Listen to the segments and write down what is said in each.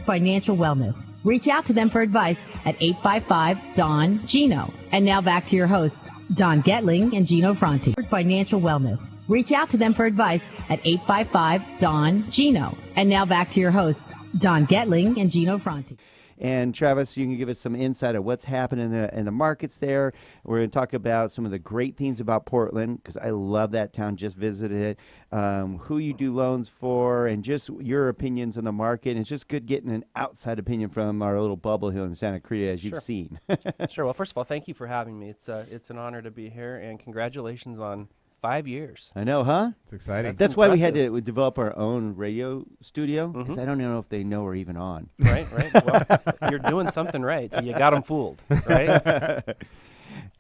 Financial wellness. Reach out to them for advice at 855-DON-GINO. And now back to your hosts, Don Getling and Gino Franti. Financial wellness. Reach out to them for advice at 855-DON-GINO. And now back to your hosts, Don Getling and Gino Franti. And Travis, you can give us some insight of what's happening in the markets there. We're going to talk about some of the great things about Portland, because I love that town, just visited it, who you do loans for, and just your opinions on the market. And it's just good getting an outside opinion from our little bubble here in Santa Cruz, as you've seen. Sure. Well, first of all, thank you for having me. It's an honor to be here, and congratulations on 5 years. I know, huh? It's exciting. That's why we had to develop our own radio studio, because I don't know if they know we're even on. Right. Well, you're doing something right, so you got them fooled, right?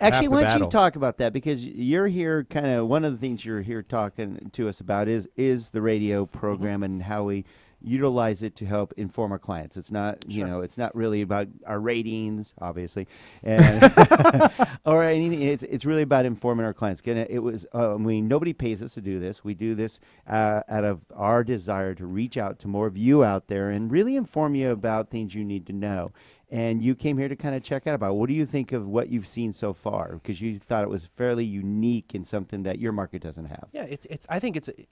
Actually, why don't you talk about that, because you're here kind of, one of the things you're here talking to us about is the radio program and how we utilize it to help inform our clients. It's not, it's not really about our ratings, obviously, and or anything. It's really about informing our clients. Nobody pays us to do this. We do this out of our desire to reach out to more of you out there and really inform you about things you need to know. And you came here to kind of check out about, what do you think of what you've seen so far? Because you thought it was fairly unique and something that your market doesn't have. Yeah,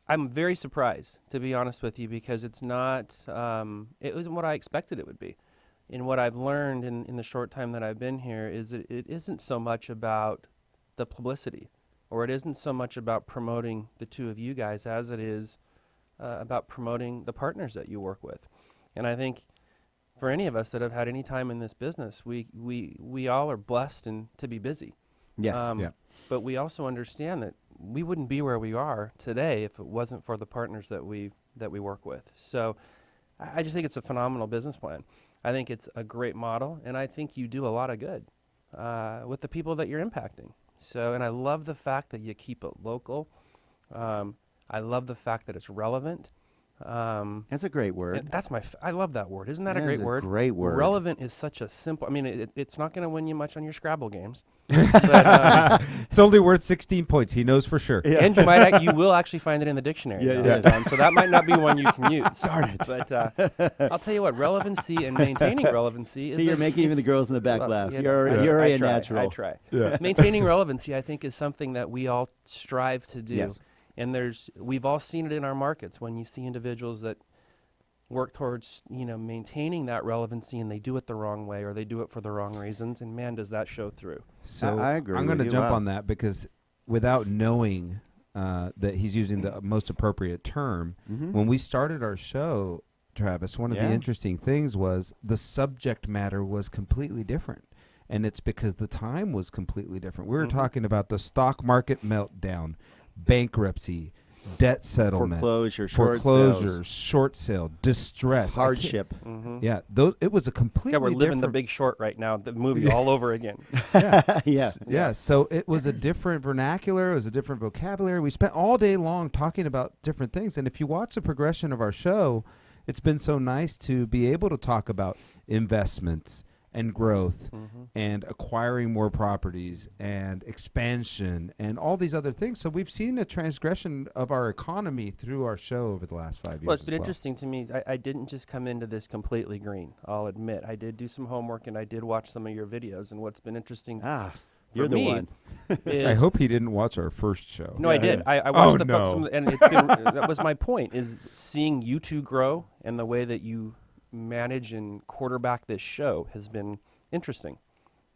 I'm very surprised, to be honest with you, because it's not, it wasn't what I expected it would be. And what I've learned in the short time that I've been here is it isn't so much about the publicity, or it isn't so much about promoting the two of you guys as it is about promoting the partners that you work with. And I think for any of us that have had any time in this business, we all are blessed and to be busy. Yes. But we also understand that we wouldn't be where we are today if it wasn't for the partners that we work with. So I just think it's a phenomenal business plan. I think it's a great model, and I think you do a lot of good with the people that you're impacting. So, and I love the fact that you keep it local. I love the fact that it's relevant. That's a great word. I love that word. Isn't that a great word? Great word. Relevant is such a simple. I mean, it's not going to win you much on your Scrabble games. But, it's only worth 16 points. He knows for sure. Yeah. And you will actually find it in the dictionary. So that might not be one you can use. Darn it. But I'll tell you what, relevancy and maintaining relevancy. See, you're making even the girls in the back laugh. You're a natural. I try. Yeah. Maintaining relevancy, I think, is something that we all strive to do. Yes. And we've all seen it in our markets when you see individuals that work towards, maintaining that relevancy, and they do it the wrong way, or they do it for the wrong reasons, and man, does that show through. So I agree. I'm going to jump on that, because without knowing that he's using the most appropriate term, when we started our show, Travis, one of the interesting things was the subject matter was completely different. And it's because the time was completely different. We were talking about the stock market meltdown, bankruptcy, debt settlement, foreclosure, short sale, distress, hardship. Yeah, it was a completely we're living The different Big Short right now, the movie all over again. Yeah. So it was a different vernacular. It was a different vocabulary. We spent all day long talking about different things. And if you watch the progression of our show, it's been so nice to be able to talk about investments and growth and acquiring more properties and expansion and all these other things. So we've seen a transgression of our economy through our show over the last 5 years. Well, it's been interesting to me. I didn't just come into this completely green, I'll admit. I did do some homework, and I did watch some of your videos. And what's been interesting you're the one. I hope he didn't watch our first show. No, I did. I watched and it's been, that was my point, is seeing you two grow, and the way that you manage and quarterback this show has been interesting,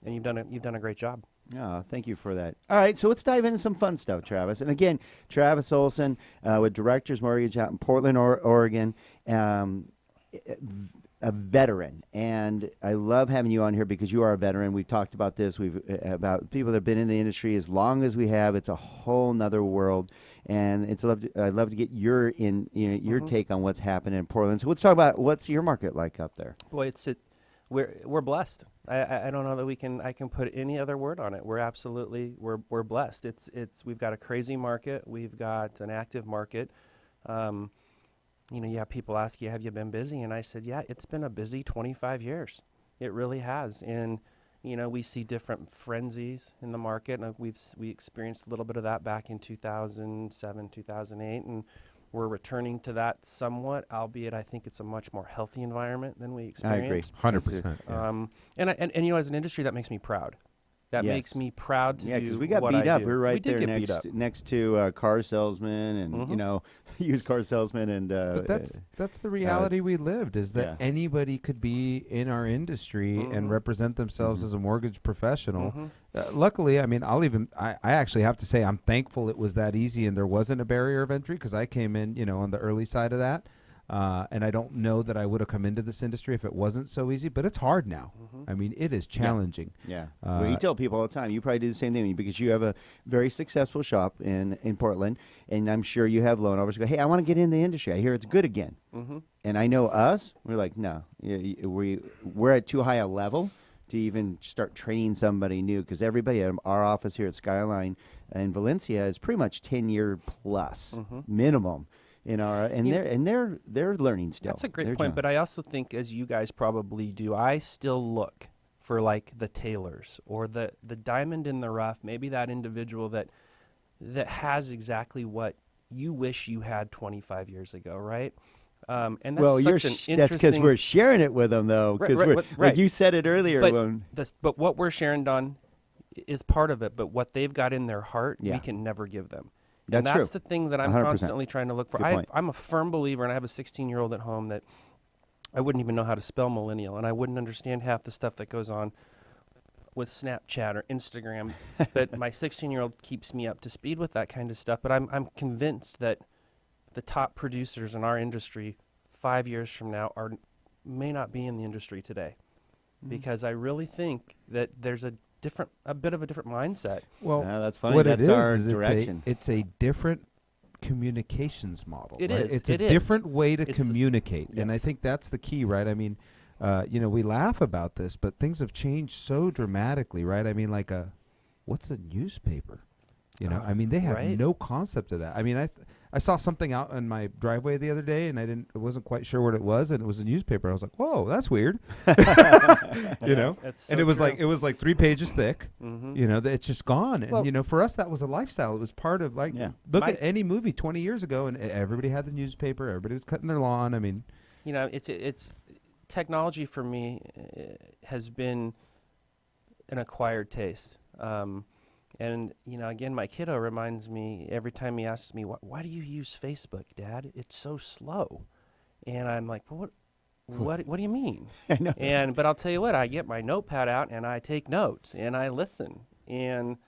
and you've done a great job. Oh, thank you for that. All right, so let's dive into some fun stuff, Travis. And again, Travis Olson with Directors Mortgage out in Portland, Oregon, a veteran. And I love having you on here because you are a veteran. We've talked about this. About people that have been in the industry as long as we have. It's a whole nother world. And I'd love to get your take on what's happening in Portland. So let's talk about, what's your market like up there? Boy, we're blessed. I don't know that I can put any other word on it. We're blessed. We've got a crazy market. We've got an active market. You have people ask you, have you been busy? And I said, yeah, it's been a busy 25 years. It really has. And we see different frenzies in the market, and we experienced a little bit of that back in 2007, 2008, and we're returning to that somewhat, albeit I think it's a much more healthy environment than we experienced. I agree. 100%. Yeah. And as an industry, that makes me proud. That makes me proud to do what I do. Yeah, because we got beat up. We're right there beat up. next to car salesmen and used car salesmen and. But that's the reality we lived, is that anybody could be in our industry and represent themselves as a mortgage professional. Luckily, I mean, I actually have to say I'm thankful it was that easy and there wasn't a barrier of entry, because I came in, on the early side of that. And I don't know that I would have come into this industry if it wasn't so easy, but it's hard now. I mean, it is challenging. Yeah. Well, you tell people all the time, you probably do the same thing because you have a very successful shop in Portland, and I'm sure you have loan offers go, hey, I want to get in the industry. I hear it's good again. And I know us, we're like, no, we're at too high a level to even start training somebody new, because everybody at our office here at Skyline in Valencia is pretty much 10-year plus minimum. They're learning still. That's a great point, but I also think, as you guys probably do, I still look for like the Taylors or the diamond in the rough, maybe that individual that has exactly what you wish you had 25 years ago, right? And that's that's because we're sharing it with them, though. Because like you said it earlier. But what we're sharing, Don, is part of it. But what they've got in their heart, we can never give them. That's the thing that I'm 100%. constantly trying to look for. I'm a firm believer, and I have a 16-year-old at home that I wouldn't even know how to spell millennial, and I wouldn't understand half the stuff that goes on with Snapchat or Instagram. But my 16-year-old keeps me up to speed with that kind of stuff. But I'm convinced that the top producers in our industry 5 years from now may not be in the industry today, because I really think that there's a bit of a different mindset. Well, that's funny. What that's our is direction. It's a different communications model. It right? is. It's a different way to communicate, and I think that's the key, right? I mean, we laugh about this, but things have changed so dramatically, right? I mean, like what's a newspaper? I mean, they have no concept of that. I mean, I saw something out in my driveway the other day, and I wasn't quite sure what it was, and it was a newspaper. I was like, "Whoa, that's weird," That's so and it was true. like 3 pages thick. It's just gone. And for us, that was a lifestyle. It was part of look at any movie 20 years ago, and everybody had the newspaper. Everybody was cutting their lawn. I mean, it's technology for me has been an acquired taste. And, again, my kiddo reminds me every time he asks me, why do you use Facebook, Dad? It's so slow. And I'm like, well, what do you mean? But I'll tell you what, I get my notepad out and I take notes and I listen. And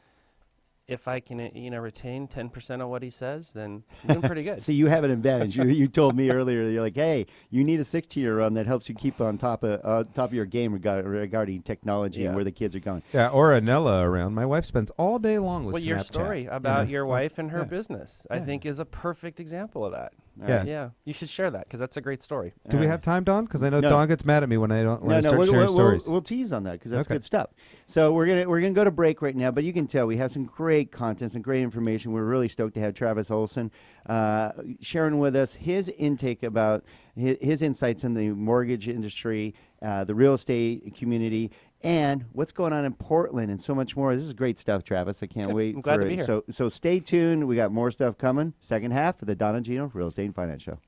if I can, retain 10% of what he says, then I'm doing pretty good. So you have an advantage. You told me earlier, you're like, hey, you need a 16-year run that helps you keep on top of your game regarding technology and where the kids are going. Yeah, or a Nella around. My wife spends all day long with Snapchat. Your story about your wife and her business, I think, is a perfect example of that. Yeah, you should share that because that's a great story. Do we have time, Don? Because I know Don gets mad at me when I don't. When I start sharing stories. We'll tease on that because that's good stuff. So we're gonna go to break right now, but you can tell we have some great content, some great information. We're really stoked to have Travis Olson sharing with us his intake about his insights in the mortgage industry, the real estate community, and what's going on in Portland and so much more. This is great stuff, Travis. I can't wait. I'm glad to be here. So stay tuned. We got more stuff coming. Second half of the Don and Gino Real Estate and Finance Show.